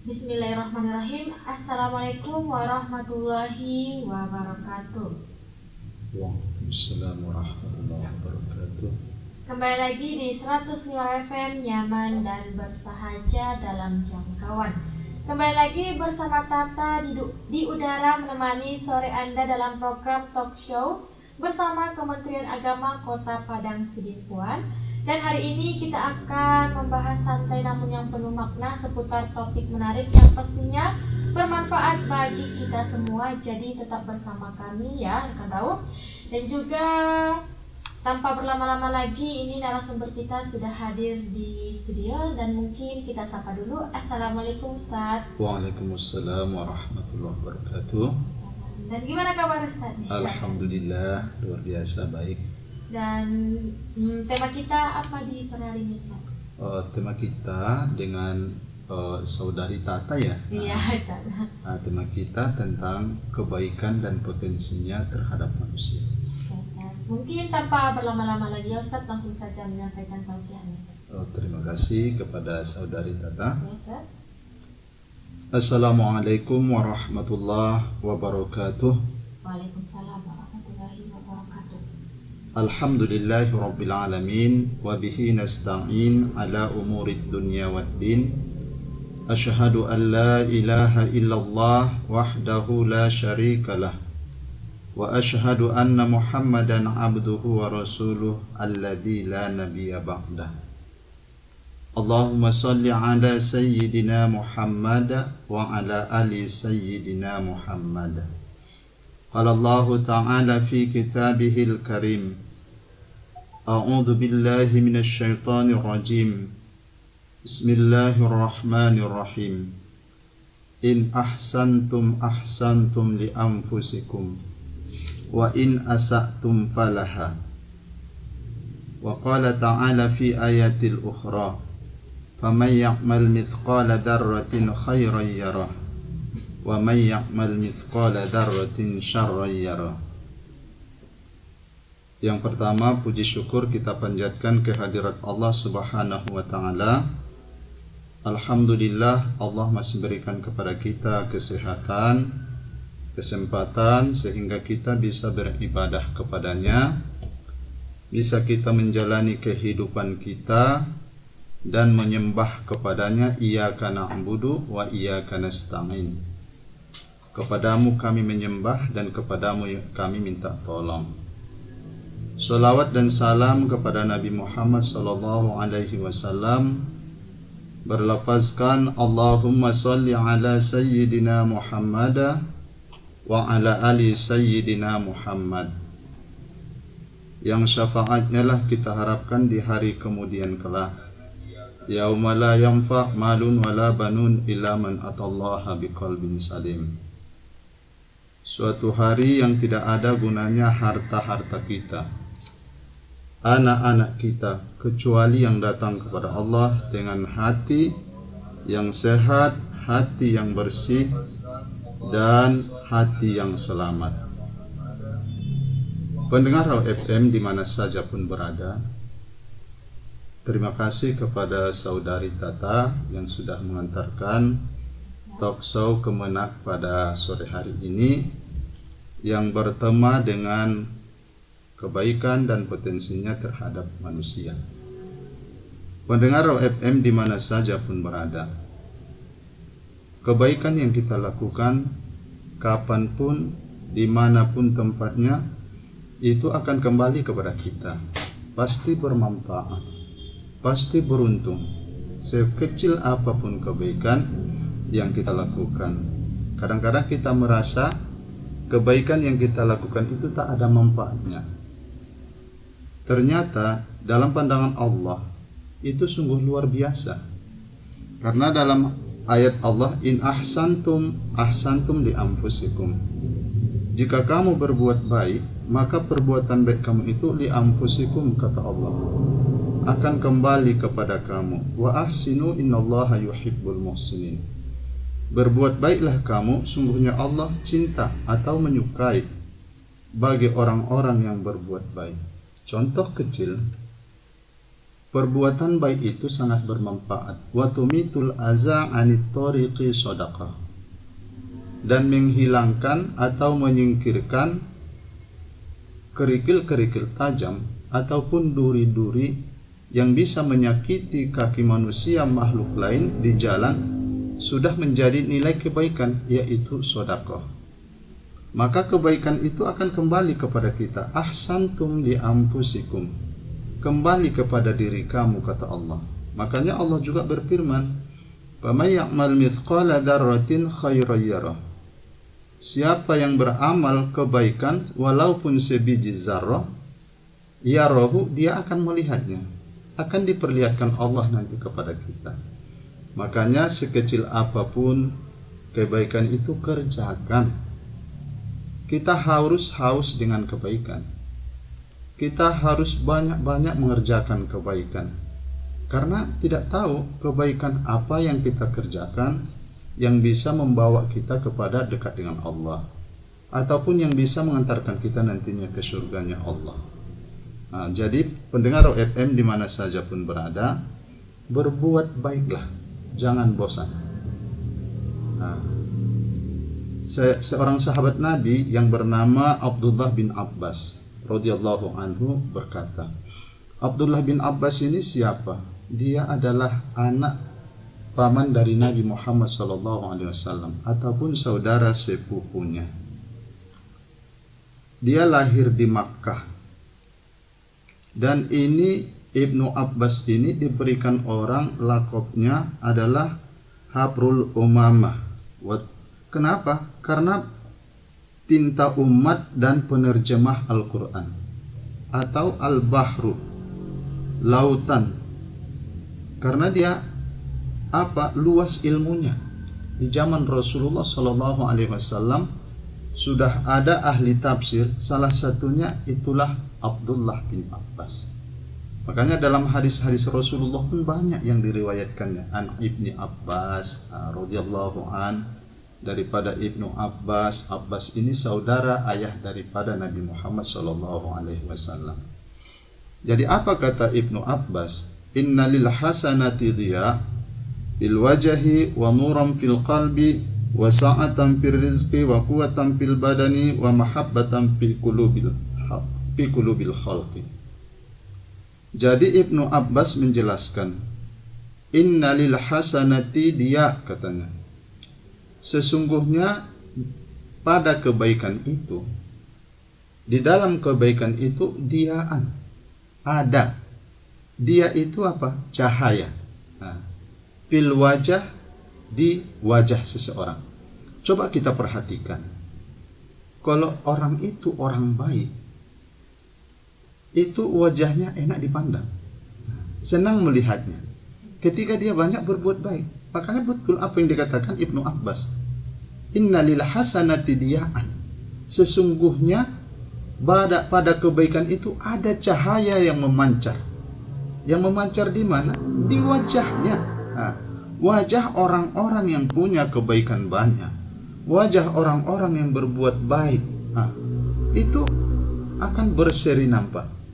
Bismillahirrahmanirrahim. Assalamualaikum warahmatullahi wabarakatuh. Waalaikumsalam warahmatullahi wabarakatuh. Kembali lagi di 105 FM, nyaman dan bersahaja dalam jangkauan. Kembali lagi bersama Tata di udara menemani sore Anda dalam program talk show bersama Kementerian Agama Kota Padang Sidimpuan. Dan hari ini kita akan membahas santai namun yang penuh makna seputar topik menarik yang pastinya bermanfaat bagi kita semua. Jadi tetap bersama kami ya rekan Rauf. Dan juga tanpa berlama-lama lagi, ini narasumber kita sudah hadir di studio dan mungkin kita sapa dulu. Assalamualaikum Ustaz. Waalaikumsalam warahmatullahi wabarakatuh. Dan gimana kabar Ustaz? Alhamdulillah, luar biasa baik. Dan tema kita apa di sore hari ini Ustaz? Tema kita dengan saudari Tata ya. Iya, Tata. Tema kita tentang kebaikan dan potensinya terhadap manusia. Mungkin tanpa berlama-lama lagi ya Ustaz, langsung saja menyampaikan tausiahnya. Terima kasih kepada saudari Tata. Ya, Ustaz. Assalamualaikum warahmatullahi wabarakatuh. Waalaikumsalam warahmatullahi wabarakatuh. Alhamdulillahi rabbil alamin wa bihi nasta'in ala umurid dunya waddin. Asyhadu an la ilaha illallah wahdahu la syarika lah wa asyhadu anna Muhammadan abduhu wa rasuluh alladzi la nabiyya ba'dah. Allahumma salli ala sayyidina Muhammad wa ala ali sayyidina Muhammad. Qala Allah ta'ala fi kitabihil karim. A'udzu billahi minasy syaithanir rajim. Bismillahirrahmanirrahim. In ahsantum ahsantum li anfusikum wa in asa'tum falaha. Wa qala ta'ala fi ayatil ukhra. Faman ya'mal mithqala dzarratin khairan yarah wa man ya'mal mithqala dzarratin syarran yarah. Yang pertama, puji syukur kita panjatkan kehadirat Allah Subhanahu wa taala. Alhamdulillah, Allah masih berikan kepada kita kesehatan, kesempatan sehingga kita bisa beribadah kepadanya, bisa kita menjalani kehidupan kita dan menyembah kepadanya. Iyyaka na'budu wa iyyaka nasta'in. Kepadamu kami menyembah dan kepadamu kami minta tolong. Salawat dan salam kepada Nabi Muhammad sallallahu alaihi wasallam, berlafazkan Allahumma salli ala sayyidina Muhammad wa ala ali sayyidina Muhammad, yang syafaatnya lah kita harapkan di hari kemudian kelak. Yauma la yanfa' malun wala banun illa man atallaha biqalbin salim. Suatu hari yang tidak ada gunanya harta-harta kita, anak-anak kita, kecuali yang datang kepada Allah dengan hati yang sehat, hati yang bersih, dan hati yang selamat. Pendengar FM di mana saja pun berada, terima kasih kepada saudari Tata yang sudah mengantarkan talk show Kemenak pada sore hari ini yang bertema dengan kebaikan dan potensinya terhadap manusia. Pendengar FM di mana saja pun berada, kebaikan yang kita lakukan kapanpun, dimanapun tempatnya, itu akan kembali kepada kita. Pasti bermanfaat, pasti beruntung, sekecil apapun kebaikan yang kita lakukan. Kadang-kadang kita merasa kebaikan yang kita lakukan itu tak ada manfaatnya. Ternyata dalam pandangan Allah itu sungguh luar biasa. Karena dalam ayat Allah, in ahsantum ahsantum li anfusikum. Jika kamu berbuat baik, maka perbuatan baik kamu itu li anfusikum, kata Allah, akan kembali kepada kamu. Wa ahsinu innallaha yuhibbul muhsinin. Berbuat baiklah kamu, sungguhnya Allah cinta atau menyukai bagi orang-orang yang berbuat baik. Contoh kecil, perbuatan baik itu sangat bermanfaat. Wa tumitul aza anit tariqi shadaqah. Dan menghilangkan atau menyingkirkan kerikil-kerikil tajam ataupun duri-duri yang bisa menyakiti kaki manusia makhluk lain di jalan sudah menjadi nilai kebaikan, yaitu sedekah. Maka kebaikan itu akan kembali kepada kita. Ahsantum li anfusikum, kembali kepada diri kamu, kata Allah. Makanya Allah juga berfirman, "Faman ya'mal mithqala dzarratin khairan yarah." Siapa yang beramal kebaikan walaupun sebiji zarrah, yarahu, dia akan melihatnya, akan diperlihatkan Allah nanti kepada kita. Makanya sekecil apapun kebaikan itu kerjakan. Kita harus haus dengan kebaikan. Kita harus banyak-banyak mengerjakan kebaikan. Karena tidak tahu kebaikan apa yang kita kerjakan yang bisa membawa kita kepada dekat dengan Allah, ataupun yang bisa mengantarkan kita nantinya ke surganya Allah. Nah, jadi pendengar OFM di mana saja pun berada, berbuat baiklah. Jangan bosan. Nah, seorang sahabat Nabi yang bernama Abdullah bin Abbas radhiyallahu anhu berkata, Abdullah bin Abbas ini siapa? Dia adalah anak paman dari Nabi Muhammad SAW ataupun saudara sepupunya. Dia lahir di Makkah. Dan ini Ibnu Abbas ini diberikan orang lakopnya adalah Habrul Umamah. Kenapa? Karena tinta umat dan penerjemah Al-Quran, atau Al-Bahru, lautan. Karena dia luas ilmunya. Di zaman Rasulullah SAW sudah ada ahli tafsir, salah satunya itulah Abdullah bin Abbas. Makanya dalam hadis-hadis Rasulullah pun banyak yang diriwayatkannya. An Ibni Abbas radhiyallahu an, daripada Ibnu Abbas. Abbas ini saudara ayah daripada Nabi Muhammad SAW. Jadi apa kata Ibnu Abbas? Inna lil hasanati dhiya bil wajhi wa nuran fil qalbi wa sa'atan fil rizqi wa quwwatan fil badani wa mahabbatan fi qulubil khalqi. Jadi Ibnu Abbas menjelaskan, innalil hasanati dia, katanya, sesungguhnya pada kebaikan itu, di dalam kebaikan itu diaan, ada. Dia itu apa? Cahaya. Nah, fil wajah, di wajah seseorang. Coba kita perhatikan, kalau orang itu orang baik, itu wajahnya enak dipandang, senang melihatnya ketika dia banyak berbuat baik. Makanya betul apa yang dikatakan Ibnu Abbas, innalil hasanati diya'an, sesungguhnya pada kebaikan itu ada cahaya yang memancar. Yang memancar di mana? Di wajahnya. Nah, wajah orang-orang yang punya kebaikan banyak, wajah orang-orang yang berbuat baik, nah, itu akan berseri nampak.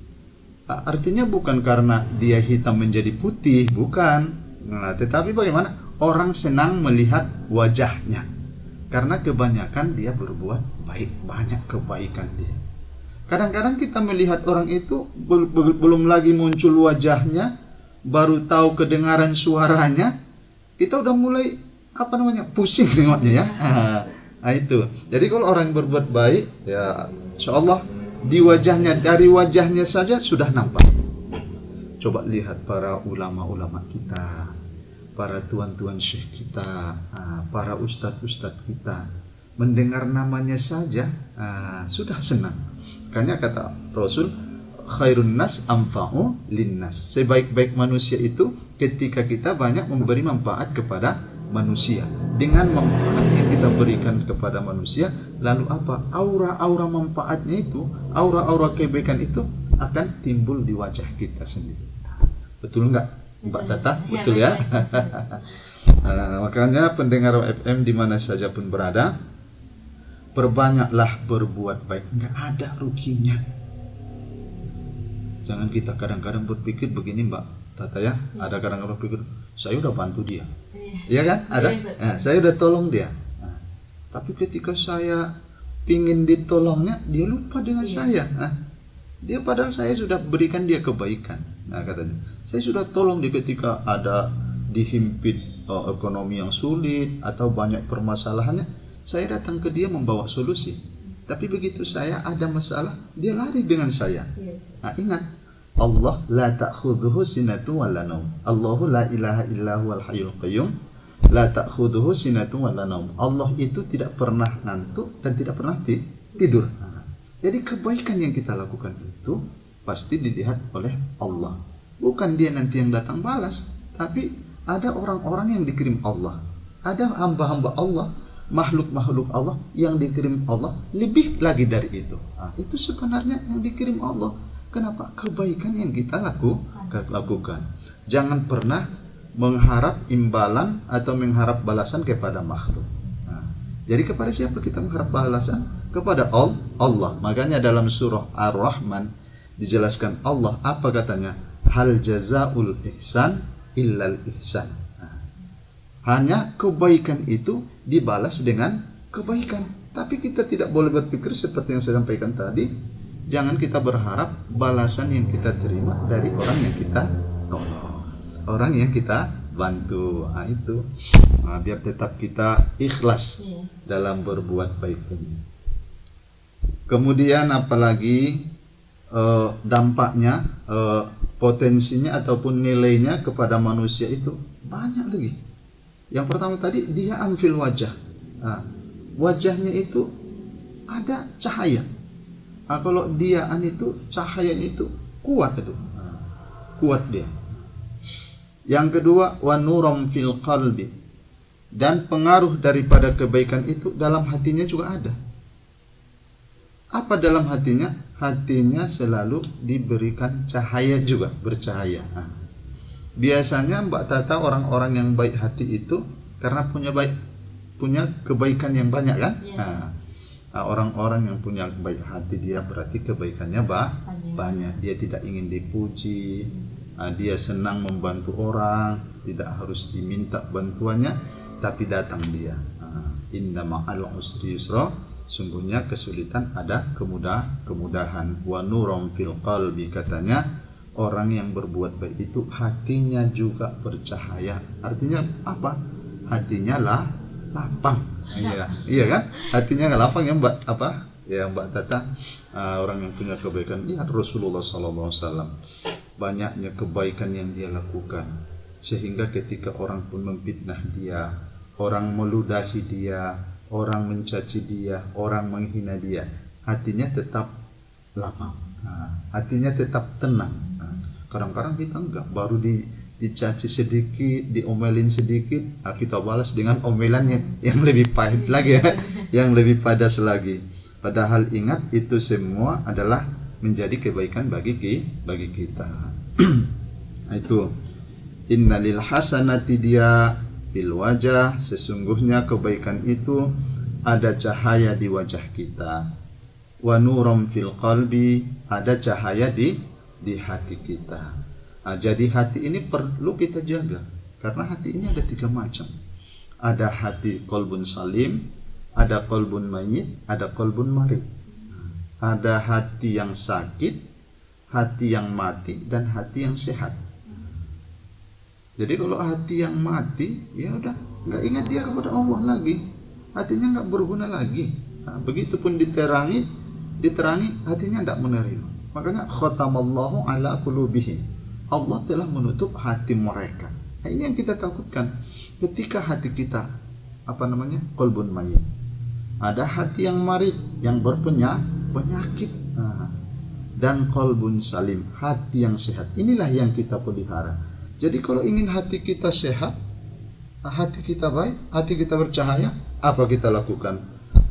Artinya bukan karena dia hitam menjadi putih, bukan. Nah, tetapi bagaimana? Orang senang melihat wajahnya, karena kebanyakan dia berbuat baik, banyak kebaikan dia. Kadang-kadang kita melihat orang itu belum lagi muncul wajahnya, baru tahu kedengaran suaranya, kita udah mulai pusing tengoknya ya. Nah itu. Jadi kalau orang berbuat baik, ya insyaallah di wajahnya, dari wajahnya saja sudah nampak. Coba lihat para ulama-ulama kita, para tuan-tuan syekh kita, para ustadz-ustadz kita, mendengar namanya saja sudah senang. Makanya kata Rasul, khairun nas anfa'u linnas, sebaik-baik manusia itu ketika kita banyak memberi manfaat kepada manusia. Dengan manfaat yang kita berikan kepada manusia, lalu apa? Aura-aura manfaatnya itu, aura-aura kebaikan itu akan timbul di wajah kita sendiri. Betul enggak, Mbak Tata? Betul ya? Makanya pendengar FM di mana saja pun berada, perbanyaklah berbuat baik, enggak ada ruginya. Jangan kita kadang-kadang berpikir begini, Mbak, Tata ya, ada kadang-kadang pikir saya udah bantu dia, Iya. iya kan? Ada, Iya, betul. nah, saya udah tolong dia. Nah, tapi ketika saya pingin ditolongnya, dia lupa dengan Iya. saya. Nah, dia padahal saya sudah berikan dia kebaikan. Nah katanya, saya sudah tolong dia ketika ada dihimpit ekonomi yang sulit atau banyak permasalahannya, saya datang ke dia membawa solusi. Tapi begitu saya ada masalah, dia lari dengan saya. Iya. Nah, ingat, Allah la ta'khudhuhu sinatu wa la naum. Allahu la ilaha illa huwal hayyul qayyum. La ta'khudhuhu sinatu wa la naum. Allah itu tidak pernah ngantuk dan tidak pernah tidur. Nah, jadi kebaikan yang kita lakukan itu pasti dilihat oleh Allah. Bukan dia nanti yang datang balas, tapi ada orang-orang yang dikirim Allah. Ada hamba-hamba Allah, makhluk-makhluk Allah yang dikirim Allah, lebih lagi dari itu. Nah, itu sebenarnya yang dikirim Allah. Kenapa? Kebaikan yang kita lakukan. Jangan pernah mengharap imbalan atau mengharap balasan kepada makhluk. Nah, jadi kepada siapa kita mengharap balasan? Kepada Allah. Makanya dalam surah Ar-Rahman dijelaskan Allah apa katanya? Hal jazaul ihsan illal ihsan. Nah, hanya kebaikan itu dibalas dengan kebaikan. Tapi kita tidak boleh berpikir seperti yang saya sampaikan tadi. Jangan kita berharap balasan yang kita terima dari orang yang kita tolong, orang yang kita bantu. Nah, itu biar tetap kita ikhlas dalam berbuat baik ini. Kemudian apalagi dampaknya, potensinya ataupun nilainya kepada manusia itu banyak lagi. Yang pertama tadi dia amfil wajah. Nah, wajahnya itu ada cahaya. Nah, kalau diaan itu cahayanya itu kuat itu, kuat dia. Yang kedua, wa nuram fil qalbi, dan pengaruh daripada kebaikan itu dalam hatinya juga ada. Apa dalam hatinya? Hatinya selalu diberikan cahaya juga, bercahaya. Nah, biasanya Mbak Tata orang-orang yang baik hati itu karena punya kebaikan yang banyak kan? Yeah. Nah, orang-orang yang punya baik hati dia berarti kebaikannya banyak. Dia tidak ingin dipuji, dia senang membantu orang, tidak harus diminta bantuannya, tapi datang dia. Inna ma'al usri yusra, sungguhnya kesulitan ada kemudahan. Wa nuram fil qalbi, katanya orang yang berbuat baik itu hatinya juga bercahaya. Artinya apa? Hatinya lapang. Iya kan? Hatinya nggak lapang ya Mbak Mbak Tata, orang yang punya kebaikan. Lihat Rasulullah SAW, banyaknya kebaikan yang dia lakukan, sehingga ketika orang pun memfitnah dia, orang meludahi dia, orang mencaci dia, orang menghina dia, hatinya tetap lapang, hatinya tetap tenang. Kadang-kadang kita enggak, baru dicaci sedikit, diomelin sedikit, kita balas dengan omelan yang lebih pahit lagi ya, yang lebih padas lagi. Padahal ingat, itu semua adalah menjadi kebaikan bagi kita. Itu innalil hasanati dia bil wajah, sesungguhnya kebaikan itu ada cahaya di wajah kita. Wa nuram fil qalbi, ada cahaya di hati kita. Nah, jadi hati ini perlu kita jaga, karena hati ini ada 3 macam. Ada hati kolbun salim, ada kolbun mayyit, ada kolbun marid. Ada hati yang sakit, hati yang mati, dan hati yang sehat. Jadi kalau hati yang mati, ya udah nggak ingat dia kepada Allah lagi, hatinya nggak berguna lagi. Nah, begitupun diterangi, hatinya tidak menerima. Makanya khatamallahu ala qulubihim, Allah telah menutup hati mereka. Nah, ini yang kita takutkan. Ketika hati kita kolbun mayyit, ada hati yang marid, yang berpenyakit, dan kolbun salim, hati yang sehat. Inilah yang kita pelihara. Jadi kalau ingin hati kita sehat, hati kita baik, hati kita bercahaya, apa kita lakukan?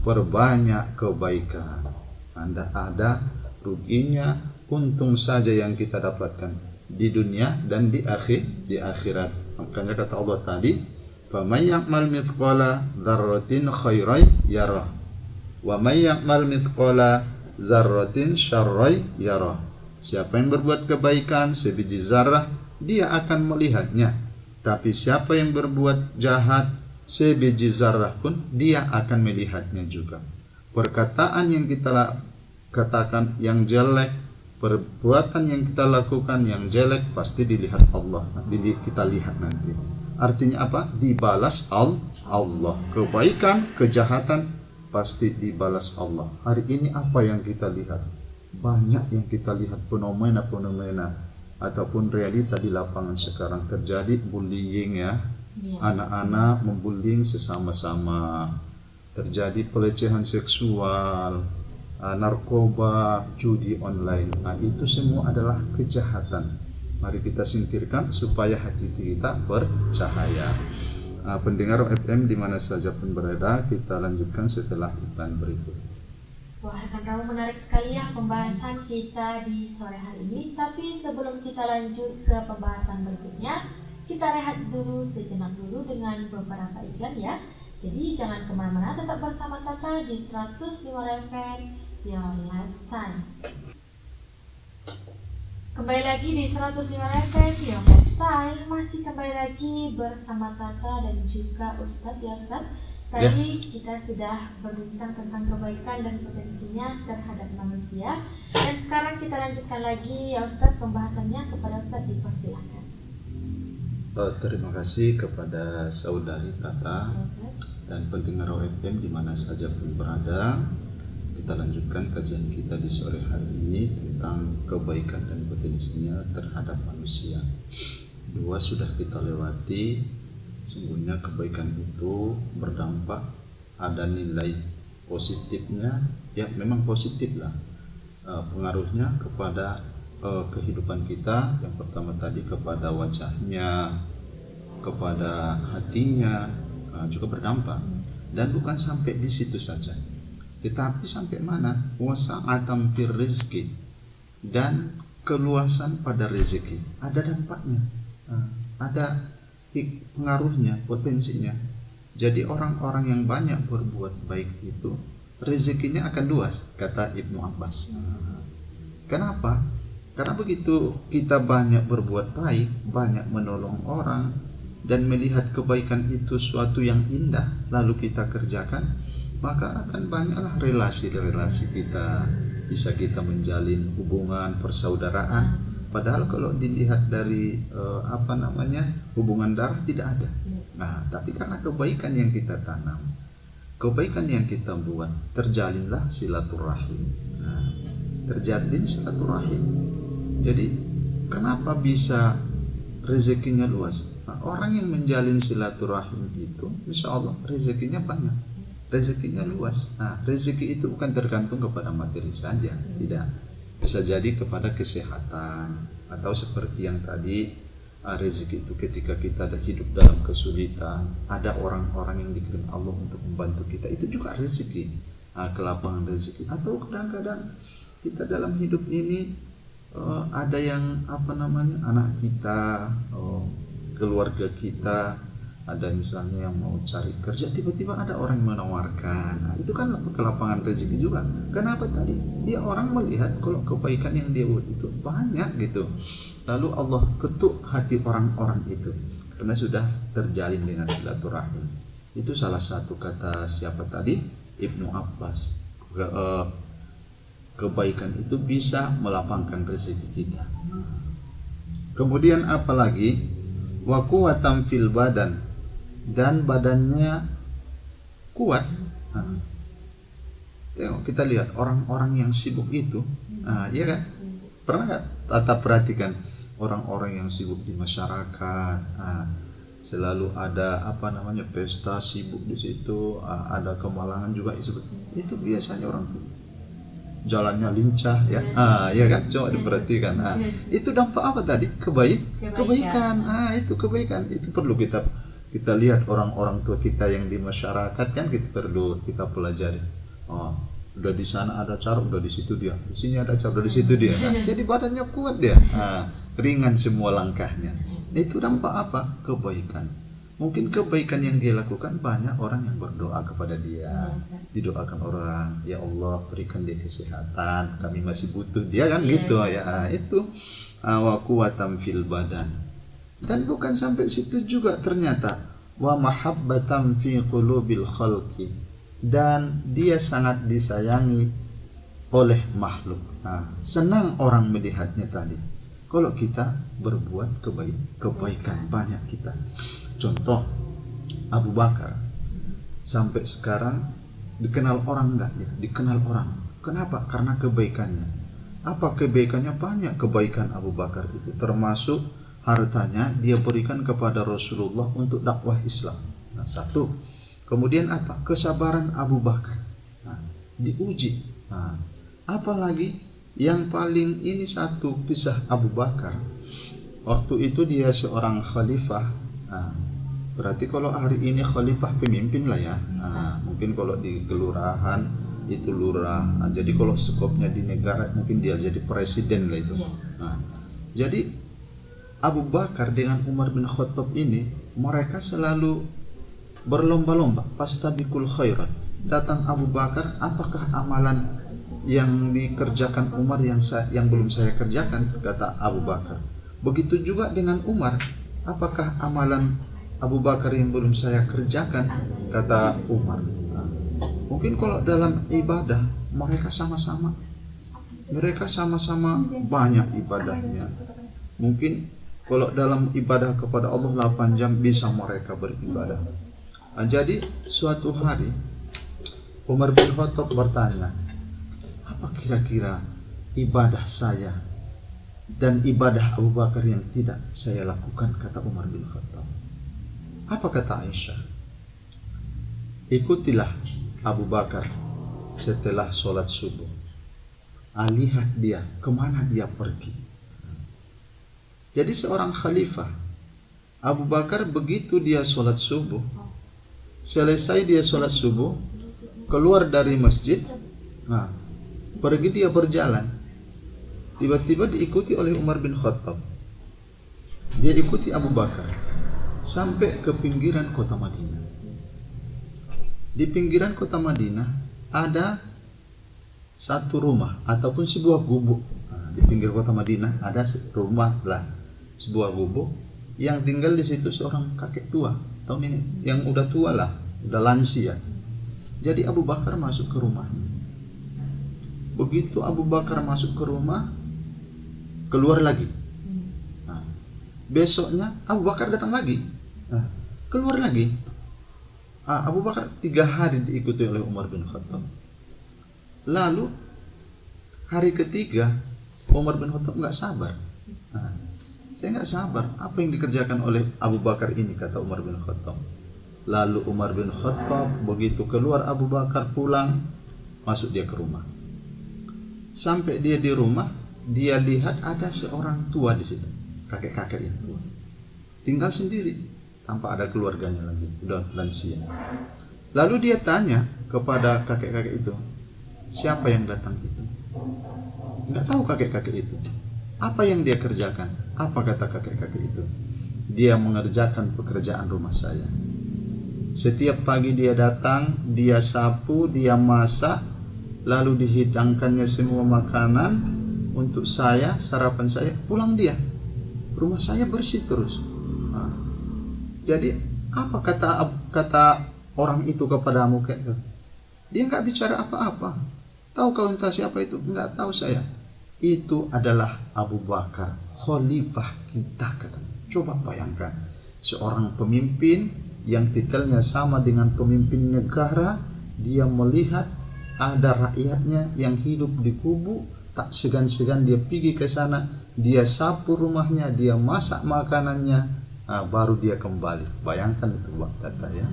Perbanyak kebaikan. Anda ada ruginya, untung saja yang kita dapatkan di dunia dan di akhirat. Makanya kata Allah tadi, faman ya'mal mithqala dzarratin khairan yarah, wa may ya'mal mithqala dzarratin syarran yarah. Siapa yang berbuat kebaikan sebiji zarah, dia akan melihatnya. Tapi siapa yang berbuat jahat sebiji zarrah pun dia akan melihatnya juga. Perkataan yang kita katakan yang jelek, perbuatan yang kita lakukan yang jelek pasti dilihat Allah, kita lihat nanti. Artinya apa? Dibalas Allah. Kebaikan, kejahatan pasti dibalas Allah. Hari ini apa yang kita lihat? Banyak yang kita lihat fenomena-fenomena ataupun realita di lapangan sekarang terjadi bullying ya. Anak-anak membullying sesama-sama. Terjadi pelecehan seksual, narkoba, judi online. Nah, itu semua adalah kejahatan. Mari kita singkirkan supaya hati kita bercahaya. Pendengar FM di mana saja pun berada, kita lanjutkan setelah iklan berikut. Wah, akan terlalu menarik sekali ya pembahasan kita di sore hari ini. Tapi sebelum kita lanjut ke pembahasan berikutnya, kita rehat dulu sejenak dulu dengan beberapa iklan ya. Jadi jangan kemana-mana, tetap bersama Tata di 105 FM Your Lifestyle. Kembali lagi di 105 FM Your Lifestyle. Masih kembali lagi bersama Tata dan juga Ustadz ya Ustadz. Tadi kita sudah berbincang tentang kebaikan dan potensinya terhadap manusia. Dan sekarang kita lanjutkan lagi ya Ustadz pembahasannya. Kepada Ustadz dipersilakan. Terima kasih kepada saudari Tata dan pendengar FM di mana saja pun berada. Kita lanjutkan kajian kita di sore hari ini tentang kebaikan dan potensinya terhadap manusia. Dua sudah kita lewati. Sungguhnya kebaikan itu berdampak, ada nilai positifnya, ya memang positif lah pengaruhnya kepada kehidupan kita. Yang pertama tadi kepada wajahnya, kepada hatinya juga berdampak. Dan bukan sampai di situ saja, tetapi sampai mana? Wasa'atam fir rizki, dan keluasan pada rezeki. Ada dampaknya, ada pengaruhnya, potensinya. Jadi orang-orang yang banyak berbuat baik itu rezekinya akan luas, kata Ibnu Abbas. Kenapa? Karena begitu kita banyak berbuat baik, banyak menolong orang, dan melihat kebaikan itu suatu yang indah, lalu kita kerjakan, maka akan banyaklah relasi-relasi kita. Bisa kita menjalin hubungan persaudaraan. Padahal kalau dilihat dari hubungan darah tidak ada. Nah, tapi karena kebaikan yang kita tanam, kebaikan yang kita buat, terjalinlah silaturahim. Nah, terjalin silaturahim. Jadi kenapa bisa rezekinya luas? Nah, orang yang menjalin silaturahim itu, insya Allah rezekinya banyak, rezekinya luas. Nah, rezeki itu bukan tergantung kepada materi saja, tidak. Bisa jadi kepada kesehatan, atau seperti yang tadi, rezeki itu ketika kita ada hidup dalam kesulitan, ada orang-orang yang dikirim Allah untuk membantu kita, itu juga rezeki, kelapangan rezeki. Atau kadang-kadang kita dalam hidup ini ada yang anak kita, keluarga kita, ada misalnya yang mau cari kerja, tiba-tiba ada orang yang menawarkan. Nah, itu kan kelapangan rezeki juga. Kenapa tadi? Dia orang melihat kalau kebaikan yang dia buat itu banyak gitu. Lalu Allah ketuk hati orang-orang itu karena sudah terjalin dengan silaturahim. Itu salah satu kata siapa tadi? Ibnu Abbas. Kebaikan itu bisa melapangkan rezeki kita. Kemudian apalagi? Wa quwwatan fil badan, dan badannya kuat. Tengok, kita lihat orang-orang yang sibuk itu, iya kan? Pernah nggak Tata perhatikan orang-orang yang sibuk di masyarakat, selalu ada pesta, sibuk di situ, ada kemalangan juga itu biasanya orang jalannya lincah ya, ya kan? Coba diperhatikan. Itu dampak apa tadi? Kebaikan. Itu kebaikan. Itu perlu kita lihat orang-orang tua kita yang di masyarakat kan, perlu kita pelajari. Udah di sana ada acara, udah di situ dia. Di sini ada acara, udah di situ dia. Jadi badannya kuat dia. Ringan semua langkahnya. Itu dampak apa? Kebaikan. Mungkin kebaikan yang dia lakukan, banyak orang yang berdoa kepada dia. Didoakan orang, ya Allah berikan dia kesehatan, kami masih butuh dia kan, gitu ya. Itu wa quwwatan fil badan. Dan bukan sampai situ juga, ternyata wa mahabbatan fi qulubil khalqi, dan dia sangat disayangi oleh makhluk. Senang orang melihatnya tadi kalau kita berbuat kebaikan banyak kita. Contoh Abu Bakar sampai sekarang dikenal orang enggak ya? Dikenal orang. Kenapa? Karena kebaikannya. Apa kebaikannya? Banyak kebaikan Abu Bakar itu, termasuk hartanya dia berikan kepada Rasulullah untuk dakwah Islam. Satu. Kemudian apa? Kesabaran Abu Bakar. Diuji. Apalagi yang paling ini satu kisah Abu Bakar. Waktu itu dia seorang khalifah. Berarti kalau hari ini khalifah pemimpin lah ya. Mungkin kalau di kelurahan itu lurah. Jadi kalau skopnya di negara mungkin dia jadi presiden lah itu. Jadi Abu Bakar dengan Umar bin Khattab ini, mereka selalu berlomba-lomba, fastabiqul khairat. Datang Abu Bakar, apakah amalan yang dikerjakan Umar yang belum saya kerjakan, kata Abu Bakar. Begitu juga dengan Umar, apakah amalan Abu Bakar yang belum saya kerjakan, kata Umar. Mungkin kalau dalam ibadah mereka sama-sama banyak ibadahnya. Mungkin kalau dalam ibadah kepada Allah 8 jam bisa mereka beribadah. Jadi suatu hari Umar bin Khattab bertanya, apa kira-kira ibadah saya dan ibadah Abu Bakar yang tidak saya lakukan, kata Umar bin Khattab. Apa kata Aisyah? Ikutilah Abu Bakar setelah sholat subuh. Lihat dia, kemana dia pergi. Jadi seorang khalifah, Abu Bakar begitu dia sholat subuh, selesai dia sholat subuh, keluar dari masjid, pergi dia berjalan. Tiba-tiba diikuti oleh Umar bin Khattab. Dia ikuti Abu Bakar sampai ke pinggiran kota Madinah. Di pinggiran kota Madinah ada satu rumah ataupun sebuah gubuk. Di pinggir kota Madinah ada rumah lah, sebuah gubuk yang tinggal di situ seorang kakek tua. Tahun ini yang udah tua lah, udah lansia. Jadi Abu Bakar masuk ke rumah. Begitu Abu Bakar masuk ke rumah, keluar lagi. Besoknya Abu Bakar datang lagi, keluar lagi. Abu Bakar 3 hari diikuti oleh Umar bin Khattab. Lalu hari ketiga Umar bin Khattab nggak sabar. Saya nggak sabar, apa yang dikerjakan oleh Abu Bakar ini, kata Umar bin Khattab. Lalu Umar bin Khattab begitu keluar Abu Bakar pulang, masuk dia ke rumah. Sampai dia di rumah, dia lihat ada seorang tua di situ, kakek-kakek yang tua, tinggal sendiri tanpa ada keluarganya lagi, udah lansia. Lalu dia tanya kepada kakek-kakek itu, siapa yang datang itu? Nggak tahu kakek-kakek itu. Apa yang dia kerjakan? Apa kata kakek-kakek itu? Dia mengerjakan pekerjaan rumah saya. Setiap pagi dia datang, dia sapu, dia masak, lalu dihidangkannya semua makanan untuk saya, sarapan saya, pulang dia. Rumah saya bersih terus. Jadi apa kata orang itu kepadamu? Dia nggak bicara apa-apa. Tahu kau entah siapa itu? Nggak tahu saya. Itu adalah Abu Bakar, khalifah kita, katanya. Coba bayangkan, seorang pemimpin yang titelnya sama dengan pemimpin negara, dia melihat ada rakyatnya yang hidup di kubu, tak segan-segan dia pergi ke sana, dia sapu rumahnya, dia masak makanannya, baru dia kembali. Bayangkan itu kata ya,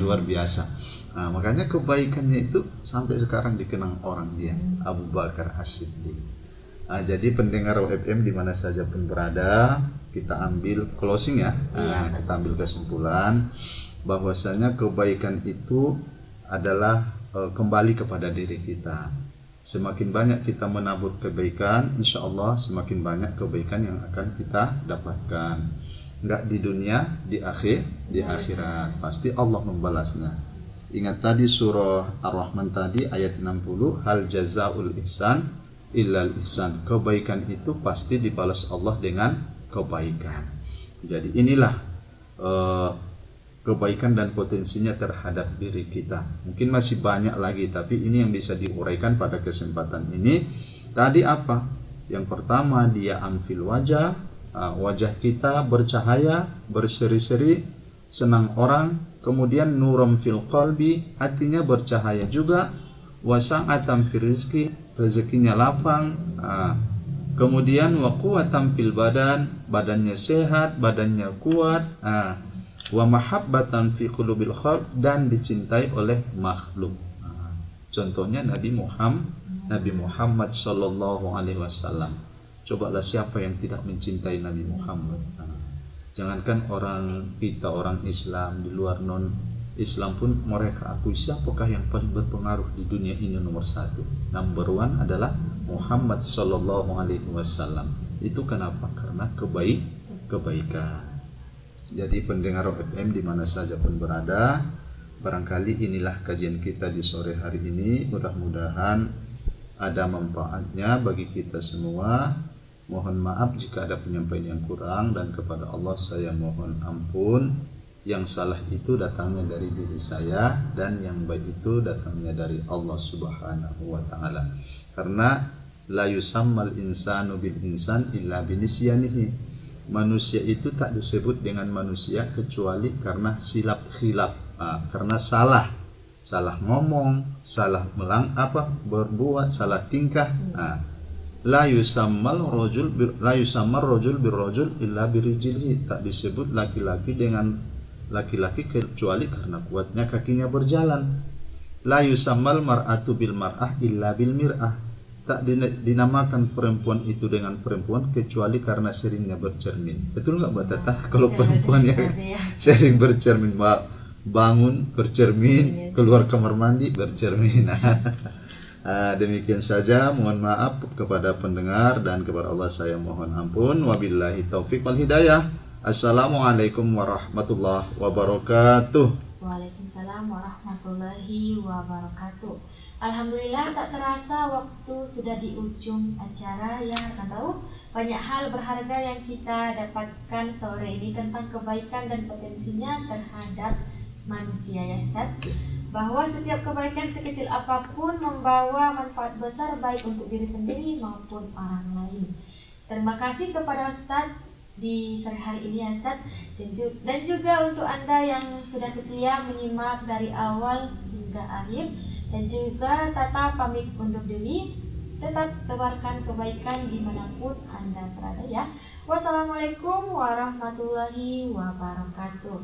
luar biasa. Makanya kebaikannya itu sampai sekarang dikenang orang dia, Abu Bakar As-Siddiq. Jadi pendengar OFM di mana saja pun berada, kita ambil closing ya, kita ambil kesimpulan bahwasanya kebaikan itu adalah kembali kepada diri kita. Semakin banyak kita menabur kebaikan, insya Allah semakin banyak kebaikan yang akan kita dapatkan. Enggak di dunia, di akhirat pasti Allah membalasnya. Ingat tadi surah Ar-Rahman tadi ayat 60, hal jazaul ihsan illal ihsan. Kebaikan itu pasti dibalas Allah dengan kebaikan. Jadi inilah kebaikan dan potensinya terhadap diri kita. Mungkin masih banyak lagi, tapi ini yang bisa diuraikan pada kesempatan ini. Tadi apa? Yang pertama, dia amfil wajah, wajah kita bercahaya, berseri-seri, senang orang. Kemudian nuram fil qalbi, hatinya bercahaya juga. Wasa'atam fil rizki, rezekinya lapang. Kemudian wa quwwatam fil badan, badannya sehat, badannya kuat. Wa mahabbatan fi qulubil khalq, dan dicintai oleh makhluk. Contohnya Nabi Muhammad sallallahu alaihi wasallam. Cobalah siapa yang tidak mencintai Nabi Muhammad. Jangankan orang kita, orang Islam, di luar non Islam pun mereka akui siapakah yang paling berpengaruh di dunia ini nomor satu. Number one adalah Muhammad sallallahu alaihi wasallam. Itu kenapa? Karena kebaikan. Jadi pendengar FM di mana saja pun berada, barangkali inilah kajian kita di sore hari ini. Mudah-mudahan ada manfaatnya bagi kita semua. Mohon maaf jika ada penyampaian yang kurang, dan kepada Allah saya mohon ampun. Yang salah itu datangnya dari diri saya, dan yang baik itu datangnya dari Allah Subhanahu wa taala. Karena la yusammal insanu bil insan illa binisyanihi. Manusia itu tak disebut dengan manusia kecuali karena silap khilaf, karena salah ngomong, salah berbuat, salah tingkah. La yusammal rajul birrajul illa birijlihi. Tak disebut laki-laki dengan laki-laki kecuali karena kuatnya kakinya berjalan. La yusammal mar'atu bil mar'ah illa bil mir'ah. Tak dinamakan perempuan itu dengan perempuan kecuali karena seringnya bercermin. Betul nggak Mbak Tata? Kalau perempuan yang sering bercermin, bangun bercermin, keluar kamar mandi bercermin. Demikian saja, mohon maaf kepada pendengar, dan kepada Allah saya mohon ampun. Wabillahi taufik wal hidayah. Assalamualaikum warahmatullahi wabarakatuh. Waalaikumsalam warahmatullahi wabarakatuh. Alhamdulillah, tak terasa waktu sudah di ujung acara. Yang akan tahu banyak hal berharga yang kita dapatkan sore ini tentang kebaikan dan potensinya terhadap manusia, ya Ustaz. Bahwa setiap kebaikan sekecil apapun membawa manfaat besar baik untuk diri sendiri maupun orang lain. Terima kasih kepada Ustaz di sore hari ini, ya Ustaz, dan juga untuk Anda yang sudah setia menyimak dari awal hingga akhir. Dan juga Tata pamit undur diri. Tetap tebarkan kebaikan dimanapun Anda berada, ya. Wassalamualaikum warahmatullahi wabarakatuh.